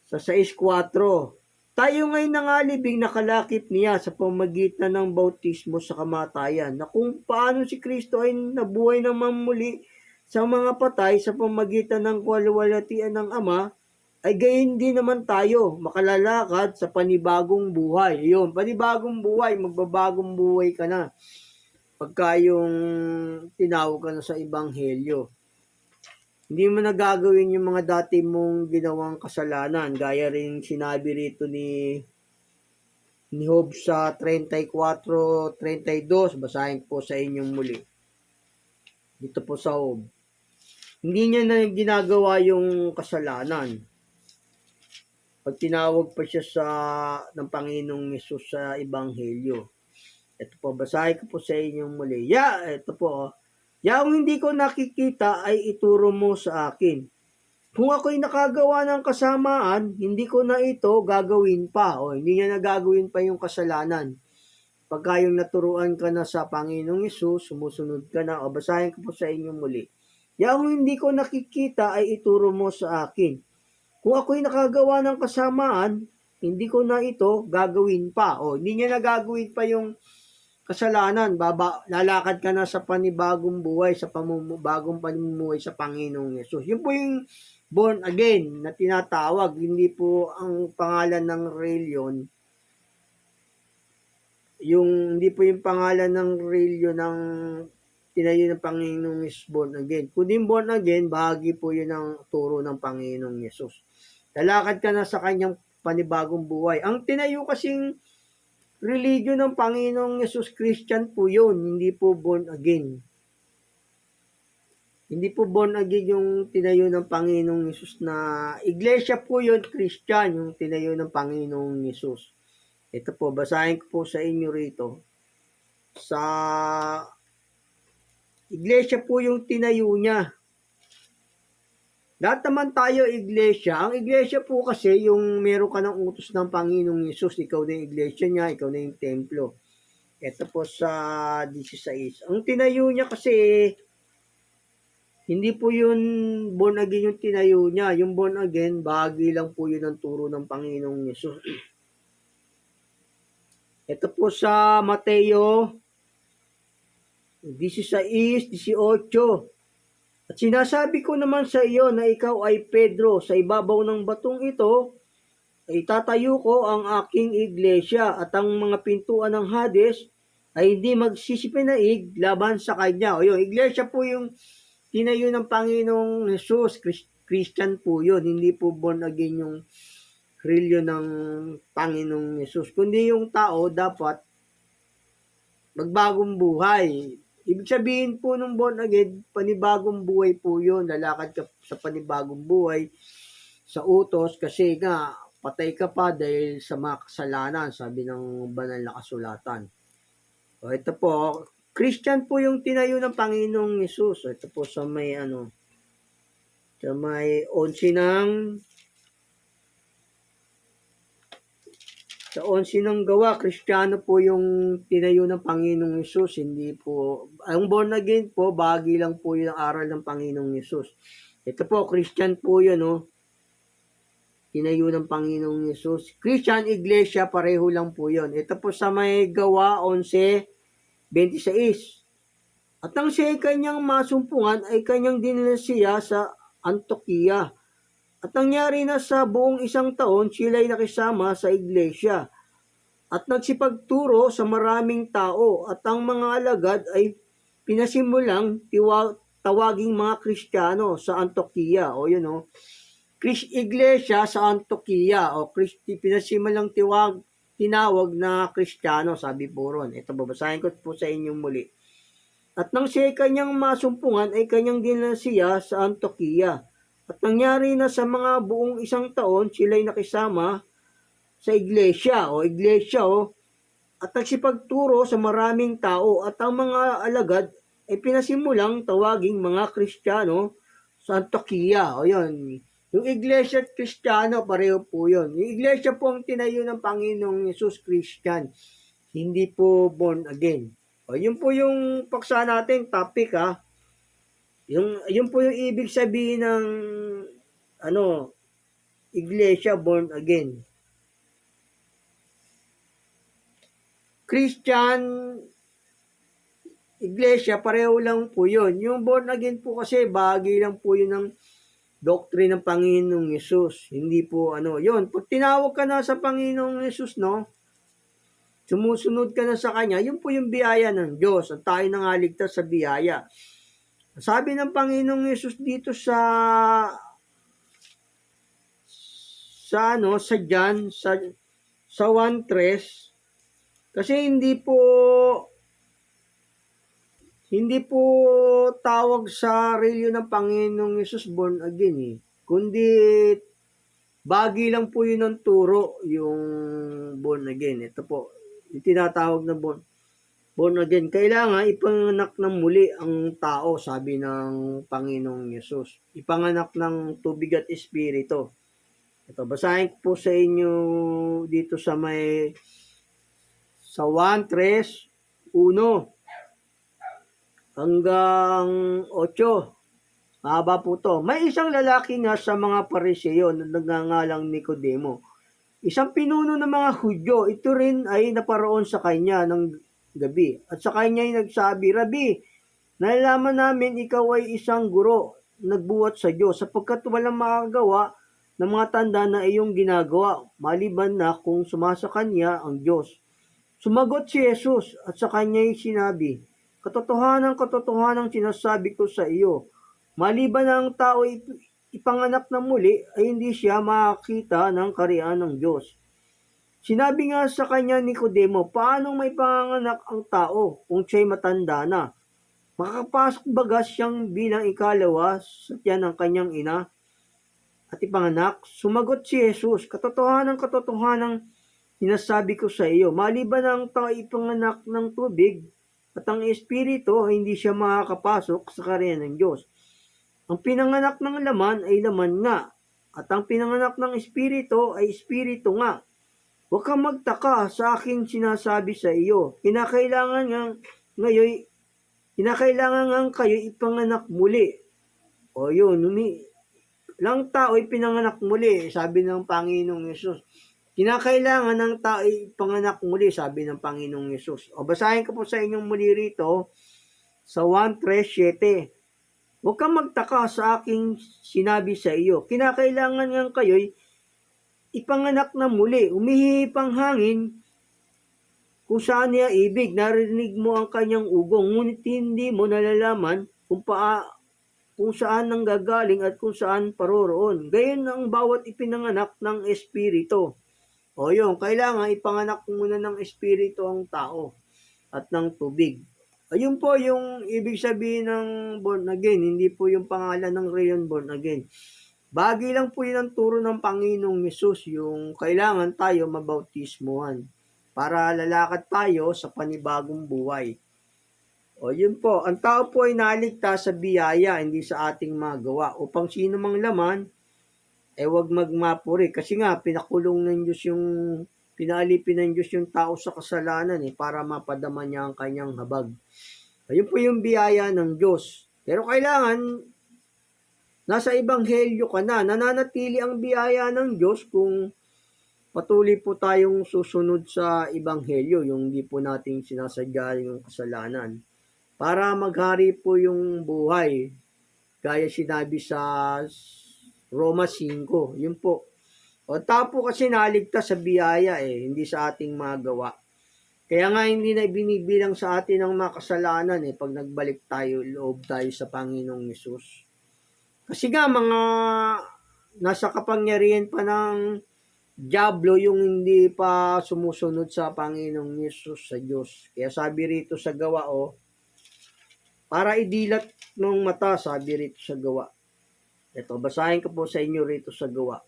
sa 6:4. Tayo ngayon nangalibing nakalakip niya sa pamagitan ng bautismo sa kamatayan, na kung paano si Kristo ay nabuhay ng mamuli sa mga patay sa pamagitan ng kaluwalhatian ng Ama, ay gayon din naman tayo makalalakad sa panibagong buhay. Yun, panibagong buhay, magbabagong buhay ka na pagka yung tinawag ka na sa Ebanghelyo. Hindi mo na gagawin yung mga dati mong ginawang kasalanan, gaya rin sinabi rito ni Job sa 34:32. Basahin po sa inyong muli. Dito po sa Job. Hindi niya na ginagawa yung kasalanan. Pag tinawag pa siya ng Panginoong Yesus sa Ebanghelyo. Ito po, basahin ko po sa inyong muli. Ito po. Kung hindi ko nakikita ay ituro mo sa akin. Kung ako'y nakagawa ng kasamaan, hindi ko na ito gagawin pa. O hindi niya na gagawin pa yung kasalanan. Pagka yung naturuan ka na sa Panginoong Yesus, sumusunod ka na. O basahin ko po sa inyong muli. Kung hindi ko nakikita ay ituro mo sa akin. Kung ako'y nakagawa ng kasamaan, hindi ko na ito gagawin pa. O hindi niya na gagawin pa yung kasalanan, lalakad ka na sa panibagong buhay, sa bagong pamumuhay sa Panginoong Yesus. Yun po yung born again na tinatawag, hindi po ang pangalan ng religion. Hindi po yung pangalan ng religion ng tinayo ng Panginoong is born again. Kundi born again, bahagi po yun ng turo ng Panginoong Yesus. Lalakad ka na sa kanyang panibagong buhay. Ang tinayo kasing religion ng Panginoong Yesus, Christian po yun, hindi po born again. Hindi po born again yung tinayo ng Panginoong Yesus na iglesia po yun, Christian, yung tinayo ng Panginoong Yesus. Ito po, basahin ko po sa inyo rito. Sa iglesia po yung tinayo niya. Lahat naman tayo iglesia. Ang iglesia po kasi yung meron ka ng utos ng Panginoong Yesus. Ikaw na yung iglesia niya, ikaw na yung templo. Ito po sa 16. Ang tinayo niya kasi, hindi po yun born again yung tinayo niya. Yung born again, bahagi lang po yun ng turo ng Panginoong Yesus. Ito po sa Mateo 16, 18. At sinasabi ko naman sa iyo na ikaw ay Pedro, sa ibabaw ng batong ito, ay tatayo ko ang aking iglesia at ang mga pintuan ng Hades ay hindi magsisipinaig laban sa kanya. O yun, iglesia po yung tinayo ng Panginoong Jesus, Christian po yun, hindi po born again yung religion ng Panginoong Jesus. Kundi yung tao dapat magbagong buhay. Ibig sabihin po ng born again, panibagong buhay po yun. Lalakad ka sa panibagong buhay sa utos kasi nga patay ka pa dahil sa mga kasalanan, sabi ng banal na kasulatan. O ito po, Christian po yung tinayo ng Panginoong Jesus. Ito po sa may sa may 11 ng gawa, Kristiyano po yung tinayo ng Panginoong Yesus, hindi po, ang born again po, bahagi lang po yung aral ng Panginoong Yesus. Ito po, Christian po yun, tinayo ng Panginoong Yesus. Christian, Iglesia, pareho lang po yun. Ito po sa may gawa 11:26. At ang siya kanyang masumpungan ay kanyang dinala siya sa Antioquia. At nangyari na sa buong 1 taon, sila'y nakisama sa iglesia at nagsipagturo sa maraming tao at ang mga alagad ay pinasimulang tawaging mga Kristiyano sa Antioquia. O yun iglesia sa Antioquia o pinasimulang tinawag na Kristiyano, sabi po ron. Ito, babasahin ko po sa inyong muli. At nang siya kanyang masumpungan ay kanyang dinala siya sa Antioquia. At nangyari na sa mga buong 1 taon, sila'y nakisama sa iglesia at nagsipagturo sa maraming tao at ang mga alagad ay pinasimulang tawaging mga Kristiyano sa Antioquia. O yun, yung iglesia at Kristiyano, pareho po yun. Yung iglesia po ang tinayo ng Panginoong Yesus, Christian, hindi po born again. O yun po yung paksa natin, topic Yun po yung ibig sabihin ng iglesia born again. Christian, iglesia, pareho lang po yun. Yung born again po kasi, bahagi lang po yun ng doctrine ng Panginoong Yesus. Hindi po yun. Pag tinawag ka na sa Panginoong Yesus, sumusunod ka na sa Kanya, yun po yung biyaya ng Diyos. At tayo nangaligtas sa biyaya. Sabi ng Panginoong Yesus dito sa John, sa 1:3, kasi hindi po tawag sa religion ng Panginoong Yesus born again kundi bagi lang po yun ng turo, yung born again. Ito po, yung tinatawag na born again. Kailangan ipanganak ng muli ang tao, sabi ng Panginoong Yesus. Ipanganak ng tubig at espiritu. Ito, basahin ko po sa inyo dito sa 1:3, 1 hanggang 8. Mahaba po to. May isang lalaki nga sa mga Pariseo na nagngangalang Nicodemo, isang pinuno ng mga Hudyo. Ito rin ay naparoon sa kanya gabi. At sa kanya'y nagsabi, Rabi, nalalaman namin ikaw ay isang guro, nagbuhat sa Diyos, sapagkat walang makagawa ng mga tanda na iyong ginagawa, maliban na kung sumasa kanya ang Diyos. Sumagot si Jesus at sa kanya'y sinabi, katotohanan sinasabi ko sa iyo, maliban na ang tao ipanganak na muli, ay hindi siya makakita ng kaharian ng Diyos. Sinabi nga sa kanya ni Nicodemo, paano may panganak ang tao kung siya'y matanda na? Makakapasok baga siyang bilang ikalawa sa tiyan ng kanyang ina at ipanganak? Sumagot si Jesus, katotohanan sinasabi ko sa iyo, maliban ang tao ipanganak ng tubig at ang espiritu, hindi siya makakapasok sa kaharian ng Diyos. Ang pinanganak ng laman ay laman nga, at ang pinanganak ng espiritu ay espiritu nga. Huwag kang magtaka sa aking sinasabi sa iyo. Kinakailangan nga kayo ipanganak muli. O yun, lang tao ay pinanganak muli, sabi ng Panginoong Yesus. Kinakailangan ng tao ay ipanganak muli, sabi ng Panginoong Yesus. O basahin ko po sa inyong muli rito sa 1:3-7. Huwag kang magtaka sa aking sinabi sa iyo. Kinakailangan nga kayo'y ipanganak na muli. Umihip ang hangin kung saan niya ibig. Narinig mo ang kanyang ugong, ngunit hindi mo nalalaman kung saan nanggagaling at kung saan paroroon. Gayon ang bawat ipinanganak ng espiritu. O yun, kailangan ipanganak muna ng espiritu ang tao at ng tubig. Ayun po yung ibig sabihin ng born again, hindi po yung pangalan ng Rayon born again. Bagay lang po yun ang turo ng Panginoong Yesus, yung kailangan tayo mabautismuhan para lalakad tayo sa panibagong buhay. O yun po, ang tao po ay naligtas sa biyaya, hindi sa ating magawa. Upang sino mang laman, wag magmapuri. Kasi nga, pinakulong ng Diyos pinaalipin ng Diyos yung tao sa kasalanan para mapadama niya ang kanyang habag. Ayun po yung biyaya ng Diyos. Pero kailangan, nasa ebanghelyo ka na, nananatili ang biyaya ng Diyos kung patuloy po tayong susunod sa ebanghelyo, yung hindi po nating sinasadya yung kasalanan. Para maghari po yung buhay, gaya sinabi sa Roma 5, yun po. O tao po kasi naligtas sa biyaya hindi sa ating magawa. Kaya nga hindi na binibilang sa atin ang mga kasalanan pag nagbalik tayo, loob tayo sa Panginoong Yesus. Kasi nga mga nasa kapangyarihan pa ng Diablo yung hindi pa sumusunod sa Panginoong Yesus, sa Diyos. Kaya sabi rito sa gawa, para idilat ng mata, sabi rito sa gawa. Ito, basahin ko po sa inyo rito sa gawa.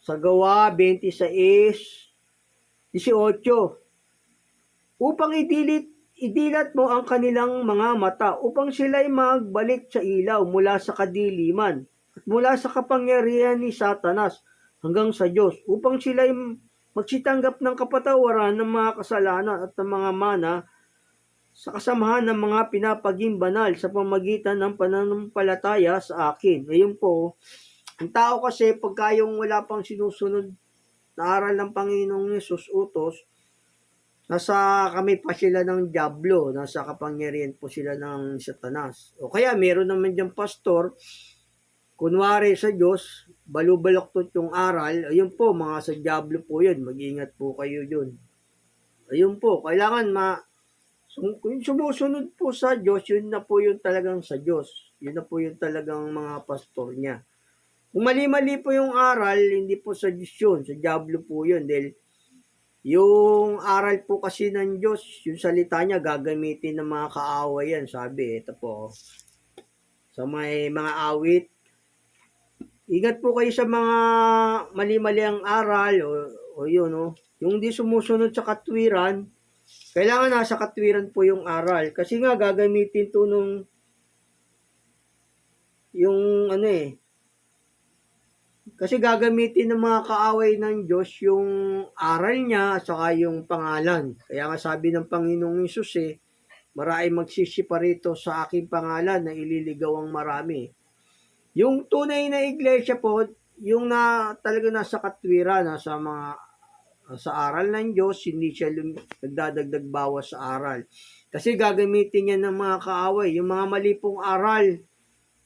Sa gawa 26:18, upang idilat mo ang kanilang mga mata, upang sila'y magbalik sa ilaw mula sa kadiliman at mula sa kapangyarihan ni Satanas hanggang sa Diyos, upang sila'y magsitanggap ng kapatawaran ng mga kasalanan at ng mga mana sa kasamahan ng mga pinapaging banal sa pamagitan ng pananampalataya sa akin. Ngayon po, ang tao kasi pagka yung wala pang sinusunod na aral ng Panginoong Yesus utos, nasa kami pa sila ng Diablo, nasa kapangyarihan po sila ng Satanas. O kaya meron naman diyang pastor, kunwari sa Diyos, balubaloktot yung aral, ayun po, mga sa Diablo po yun, mag-ingat po kayo yun. Ayun po, kailangan kung sumusunod po sa Diyos, yun na po yung talagang sa Diyos. Yun na po yung talagang mga pastor niya. Kung mali-mali po yung aral, hindi po sa Diyos yun, sa Diablo po yun. Dahil yung aral po kasi ng Diyos, yung salita niya, gagamitin ng mga kaaway yan. Sabi, ito po, sa may mga awit, ingat po kayo sa mga mali-mali ang aral, o yun, yung di sumusunod sa katwiran, kailangan nasa katwiran po yung aral. Kasi nga, gagamitin to kasi gagamitin ng mga kaaway ng Diyos yung aral niya at saka yung pangalan. Kaya nga sabi ng Panginoong Yesus maraming magsisipa rito sa aking pangalan na ililigaw ang marami. Yung tunay na iglesia po, yung talaga nasa katwiran, nasa mga sa aral ng Diyos, hindi siya nagdadagdag bawas sa aral. Kasi gagamitin niya ng mga kaaway, yung mga mali pong aral,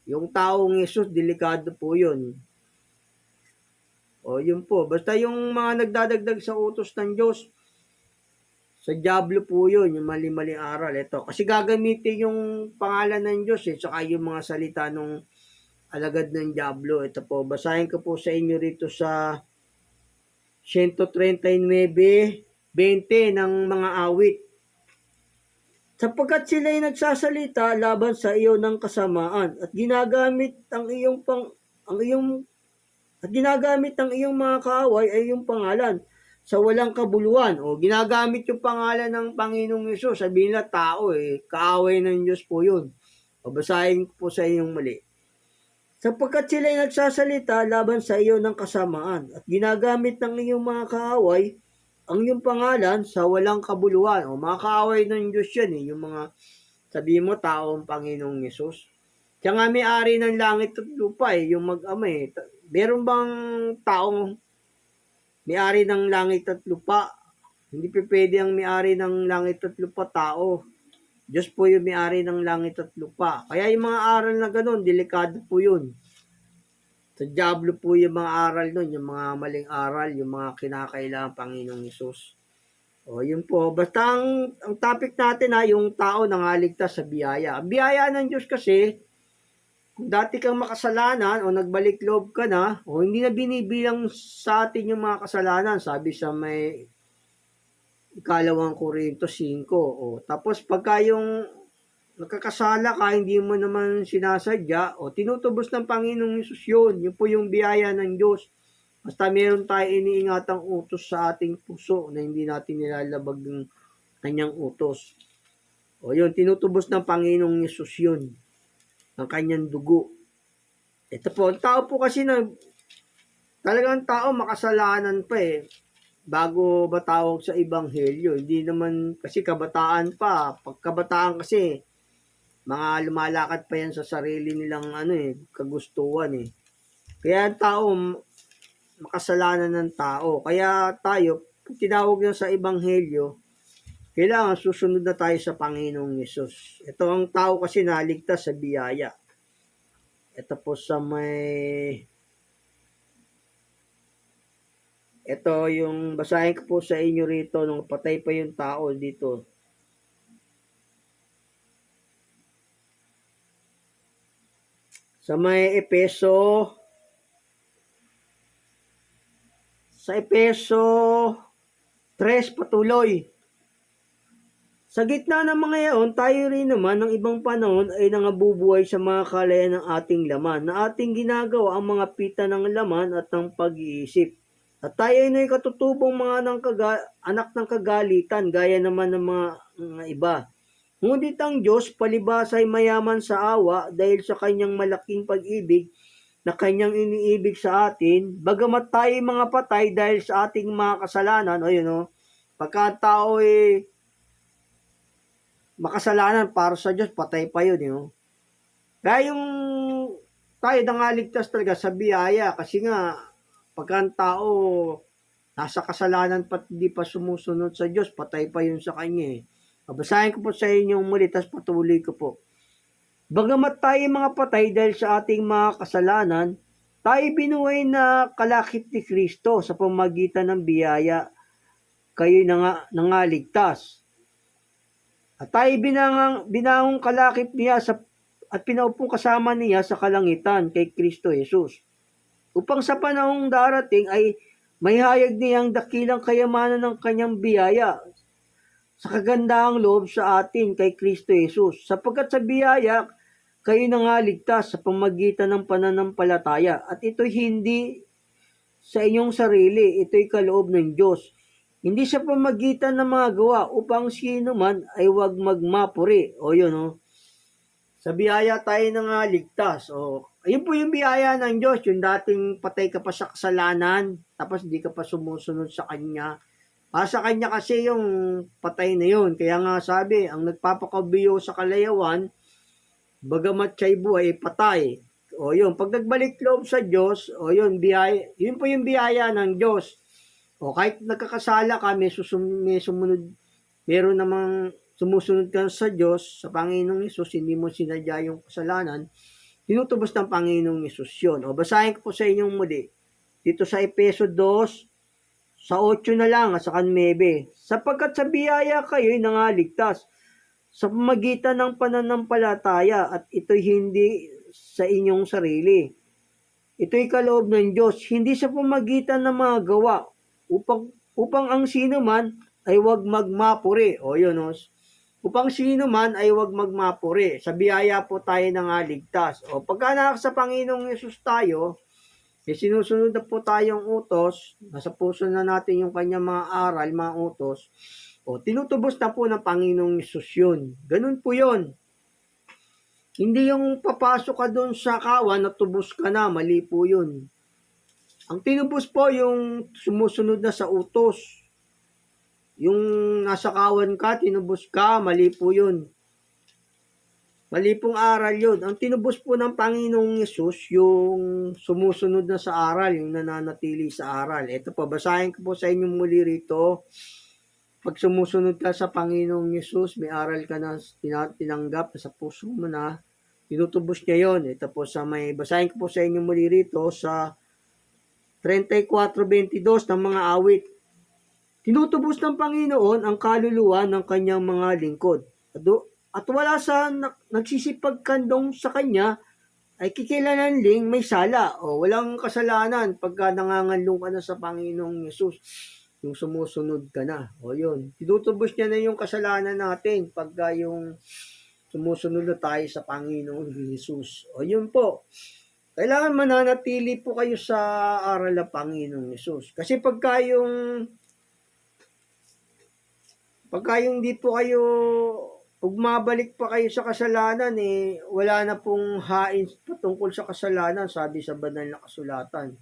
yung taong Yesus, delikado po yun. O yun po, basta yung mga nagdadagdag sa utos ng Diyos, sa Diablo po yun, yung mali-maling aral. Ito, kasi gagamitin yung pangalan ng Diyos saka yung mga salita ng alagad ng Diablo. Ito po, basahin ko po sa inyo rito sa 139:20 ng mga awit. Sapagkat sila'y nagsasalita laban sa iyo ng kasamaan at ginagamit ang iyong mga kaaway ay iyong pangalan sa walang kabuluhan. O ginagamit yung pangalan ng Panginoong Hesus. Sabihin na tao kaaway ng Diyos po yun. O basahin ko po sa inyong mali. Sapagkat sila'y nagsasalita laban sa iyo ng kasamaan at ginagamit ng iyong mga kaaway ang iyong pangalan sa walang kabuluhan. O mga kaaway ng Diyos yan yung mga sabihin mo tao ang Panginoong Yesus. Kaya nga may-ari ng langit at lupa yung mag-ama Meron bang taong may-ari ng langit at lupa? Hindi pwede ang may-ari ng langit at lupa tao. Diyos po yung may-ari ng langit at lupa. Kaya yung mga aral na ganun, delikado po yun. Sa Diablo po yung mga aral nun, yung mga maling aral, yung mga kinakailangan Panginoong Hesus. O yun po, basta ang topic natin yung tao nangaligtas sa biyaya. Ang biyaya ng Diyos kasi, kung dati kang makasalanan o nagbalik loob ka na, o hindi na binibilang sa atin yung mga kasalanan, sabi sa may 2 Korinto 5. O, tapos pagka yung nakakasala ka, hindi mo naman sinasadya, o tinutubos ng Panginoong Hesus yun. Yun po yung biyaya ng Diyos. Basta meron tayo iniingatang utos sa ating puso na hindi natin nilalabag ng kanyang utos. O yun, tinutubos ng Panginoong Hesus yun. Ang kanyang dugo. Ito po, ang tao po kasi talagang tao makasalanan pa bago matawag sa ebanghelyo. Hindi naman kasi kabataan pa. Pagkabataan kasi, mga lumalakad pa yan sa sarili nilang kagustuhan Kaya ang tao, makasalanan ng tao. Kaya tayo, pag tinawag na sa ebanghelyo, kailangan susunod na tayo sa Panginoong Yesus. Ito ang tao kasi naligtas sa biyaya. Ito po sa ito yung basahin ko po sa inyo rito nung patay pa yung tao dito. Sa may Efeso 3 patuloy. Sa gitna ng mga yaon, tayo rin naman ng ibang panahon ay nangabubuhay sa mga kalayan ng ating laman na ating ginagawa ang mga pita ng laman at ng pag-iisip. At tayo ay katutubong mga anak ng kagalitan gaya naman ng mga iba. Ngunit ang Diyos palibhas ay mayaman sa awa dahil sa kanyang malaking pag-ibig na kanyang iniibig sa atin, bagamat tayo mga patay dahil sa ating mga kasalanan, pagka tao makasalanan para sa Diyos, patay pa yun, Kaya yung tayo nangaligtas talaga sa biyaya kasi nga, pagka ang tao nasa kasalanan pa hindi pa sumusunod sa Diyos, patay pa yun sa kanya Babasahin ko po sa inyo muli, tas patuloy ko po. Bagamat tayo mga patay dahil sa ating mga kasalanan, tayo binuhay na kalakip ni Kristo sa pamagitan ng biyaya. Kayo'y nangaligtas. At tayo binangong kalakip niya at pinaupong kasama niya sa kalangitan kay Kristo Jesus. Upang sa panahong darating ay may hayag niyang dakilang kayamanan ng kanyang biyaya sa kagandahang loob sa atin kay Kristo Jesus. Sapagkat sa biyaya, kayo nangaligtas sa pamagitan ng pananampalataya. At ito'y hindi sa inyong sarili, ito'y kaloob ng Diyos. Hindi sa pamagitan ng mga gawa upang sino man ay huwag magmapuri. Sa biyaya tayo nangaligtas. Ayun po yung biyaya ng Diyos. Yung dating patay ka pa sa kasalanan, tapos hindi ka pa sumusunod sa Kanya. Sa Kanya kasi yung patay na yun. Kaya nga sabi, ang nagpapakabiyo sa kalayawan, bagamat siya'y buhay, patay. Pag nagbalik loob sa Diyos, yun po yung biyaya ng Diyos. O kahit nagkakasala ka, may sumunod, meron namang sumusunod ka sa Diyos, sa Panginoong Hesus, hindi mo sinadya yung kasalanan, tinutubos ng Panginoong Hesus yun. O basahin ko po sa inyong muli. Dito sa Efeso 2, sa 8 na lang at sa 9. Sapagkat sa biyaya kayo'y nangaligtas sa pamagitan ng pananampalataya at ito'y hindi sa inyong sarili. Ito'y kaloob ng Diyos, hindi sa pamagitan ng mga gawa, upang ang sino man ay huwag magmapuri. O yun, o. Upang sino man ay huwag magmapuri. Sa biyaya po tayo nangaligtas. O pagka sa Panginoong Yesus tayo, sinusunod na po tayong utos, nasa puso na natin yung kanyang mga aral, mga utos, o tinutubos na po ng Panginoong Yesus yun. Ganun po yun. Hindi yung papasok ka doon sa kawan na tubos ka na, mali po yun. Ang tinubos po yung sumusunod na sa utos. Yung nasa kawan ka, tinubos ka, mali po yun. Mali pong aral yun. Ang tinubos po ng Panginoong Yesus, yung sumusunod na sa aral, yung nananatili sa aral. Ito po, basahin ko po sa inyo muli rito. Pag sumusunod ka sa Panginoong Yesus, may aral ka na tinanggap sa puso mo na, tinutubos niya yun. Ito po basahin ko po sa inyo muli rito sa 34:22 ng mga awit. Tinutubos ng Panginoon ang kaluluwa ng kanyang mga lingkod. At wala sa nagsisipagkandong sa kanya ay kikilananling may sala o walang kasalanan pagka nanganganlong ka na sa Panginoong Yesus. Yung sumusunod ka na. O yun. Tinutubos niya na yung kasalanan natin pagka yung sumusunod na tayo sa Panginoong Yesus. O yun po. Kailangan mananatili po kayo sa aral ng Panginoong Yesus. Kasi pagka yung di po kayo, pag mabalik pa kayo sa kasalanan, wala na pong hain patungkol sa kasalanan, sabi sa banal na kasulatan.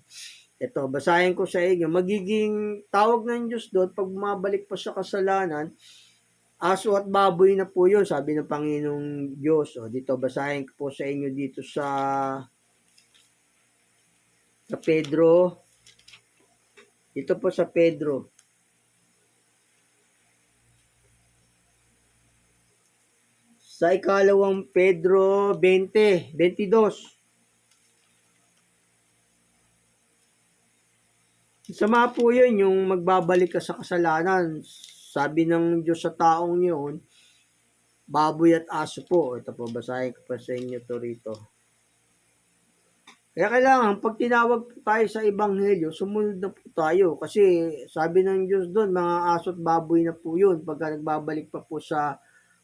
Ito, basahin ko sa inyo. Magiging tawag ng Diyos doon, pag bumabalik pa sa kasalanan, aso at baboy na po yun, sabi ng Panginoong Diyos. O, dito, basahin ko po sa inyo dito sa Pedro. Ito po sa Pedro. Sa ikalawang Pedro 20:22. Sama po yun, yung magbabalik ka sa kasalanan. Sabi ng Diyos sa taong yun, baboy at aso po. Ito po, basahin ko pa sa inyo to rito. Kaya kailangan, pag tinawag po tayo sa Ebanghelyo, sumunod na po tayo. Kasi sabi ng Diyos doon, mga aso at baboy na po yun pagka nagbabalik pa po sa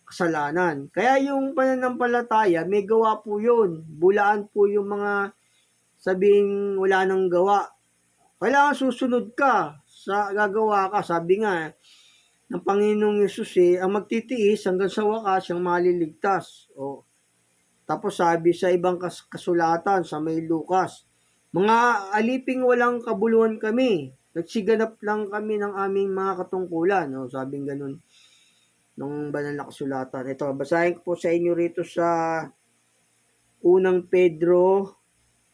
kasalanan. Kaya yung pananampalataya, may gawa po yun. Bulaan po yung mga sabing wala nang gawa. Kailangan susunod ka sa gagawa ka. Sabi nga ng Panginoong Yesus ang magtitiis hanggang sa wakas siyang maliligtas. O, tapos sabi sa ibang kasulatan sa may Lucas, mga aliping walang kabuluhan kami. Nagsiganap lang kami ng aming mga katungkulan. O, sabing ganun ng banal na kasulatan. Ito, basahin ko po sa inyo rito sa unang Pedro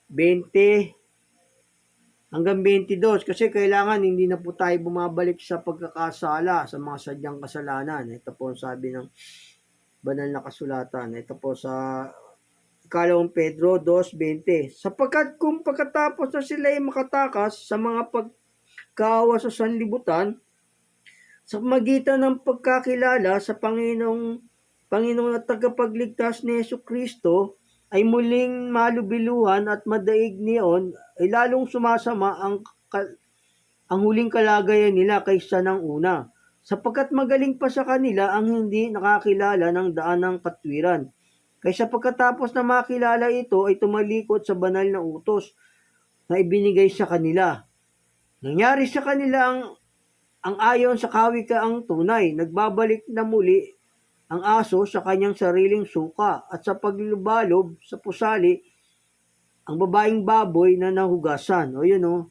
20 hanggang 22, kasi kailangan hindi na po tayo bumabalik sa pagkakasala, sa mga sadyang kasalanan. Ito po ang sabi ng banal na kasulatan. Ito po sa ikalawang Pedro 2:20. Sapagkat kung pagkatapos na sila ay makatakas sa mga pagkaawa sa sanlibutan, sa magitan ng pagkakilala sa Panginoong at tagapagligtas ni Jesucristo, ay muling malubiluhan at madaig niyon, ay lalong sumasama ang huling kalagayan nila kaysa ng una, sapagkat magaling pa sa kanila ang hindi nakakilala ng daan ng katwiran. Kaysa pagkatapos na makilala ito ay tumalikod sa banal na utos na ibinigay sa kanila. Nangyari sa kanila ang ayon sa kawikaang tunay, nagbabalik na muli ang aso sa kanyang sariling suka at sa paglubalob sa pusali ang babaeng baboy na nahugasan. O yun o.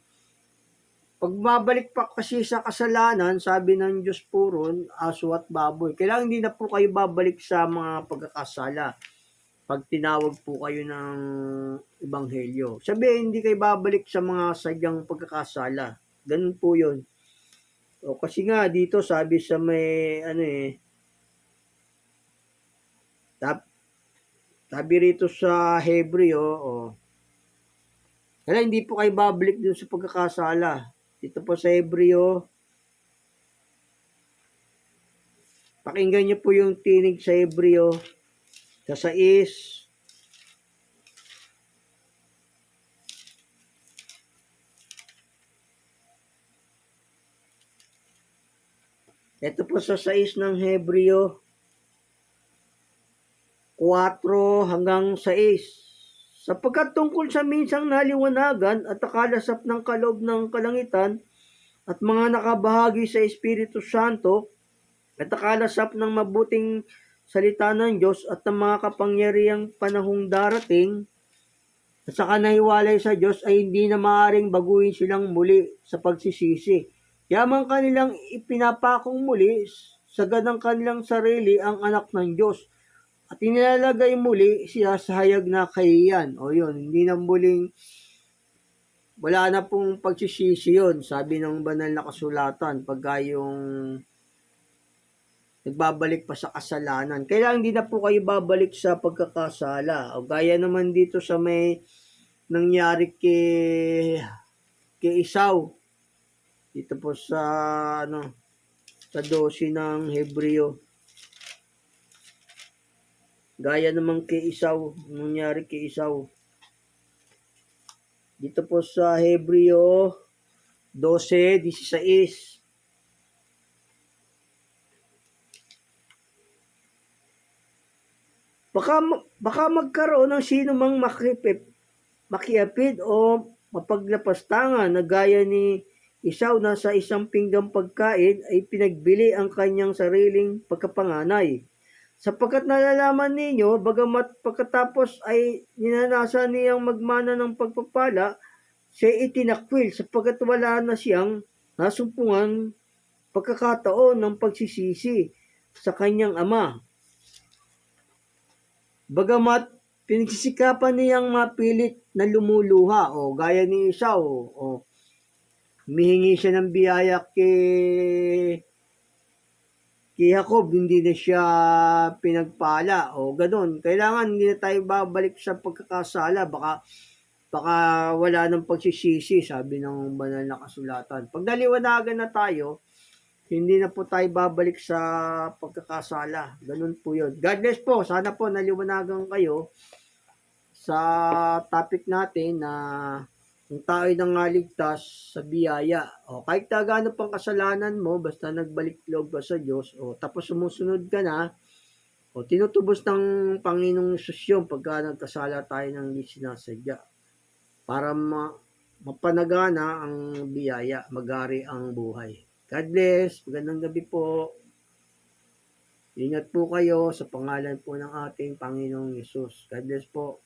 Pag mabalik pa kasi sa kasalanan, sabi ng Diyos po ron, aso at baboy. Kailangan hindi na po kayo babalik sa mga pagkakasala pag tinawag po kayo ng Ebanghelyo. Sabi, hindi kayo babalik sa mga sadyang pagkakasala. Ganun po yun. O kasi nga dito sabi sa may ano sabi rito sa Hebreo, kaya hindi po kayo babalik dun sa pagkakasala. Dito po sa Hebreo, pakinggan niyo po yung tinig sa Hebreo, sa 6. Ito po sa 6 ng Hebreo, 4 hanggang 6. Sapagkat tungkol sa minsang naliwanagan at nakalasap ng kaloob ng kalangitan at mga nakabahagi sa Espiritu Santo at nakalasap ng mabuting salita ng Diyos at ng mga kapangyarihang panahong darating at sa kanahiwalay sa Diyos ay hindi na maaaring baguhin silang muli sa pagsisisi. Yamang kanilang ipinapakong muli sa ganang kanilang sarili ang anak ng Diyos at inilalagay muli siya sa hayag na kahihiyan. O yun, hindi na muling, wala na pong pagsisisi yun, sabi ng banal na kasulatan, pagka yung nagbabalik pa sa kasalanan. Kailangan hindi na po kayo babalik sa pagkakasala. O gaya naman dito sa may nangyari kay Esau. Dito po sa sa 12 ng Hebreo. Gaya naman kay Esau, nangyari kay Esau. Dito po sa Hebreo 12:16. Baka magkaroon ng sino mang makiapid o mapaglapastangan na gaya ni Esau na sa isang pinggang pagkain ay pinagbili ang kanyang sariling pagkapanganay. Sapagkat nalalaman ninyo, bagamat pagkatapos ay ninanasan niyang magmana ng pagpapala, siya itinakwil sapagkat wala na siyang nasumpungan pagkakataon ng pagsisisi sa kanyang ama. Bagamat pinagsisikapan niyang mapilit na lumuluha, o gaya ni Esau, humihingi siya ng biyaya kay Jacob, hindi na siya pinagpala, o ganun. Kailangan hindi na tayo babalik sa pagkakasala, baka wala ng pagsisisi, sabi ng banal na kasulatan. Pag naliwanagan na tayo, hindi na po tayo babalik sa pagkakasala. Ganun po yun. God bless po. Sana po naliwanagan kayo sa topic natin na kung tayo nang naligtas sa biyaya. O kahit na gaano pang kasalanan mo, basta nagbalik loob ka sa Diyos, tapos sumusunod ka na, tinutubos ng Panginoong Hesus yun pagka nagkasala tayo ng hindi sinasadya. Para mapanagana ang biyaya, magari ang buhay. God bless. Magandang gabi po. Ingat po kayo sa pangalan po ng ating Panginoong Hesus. God bless po.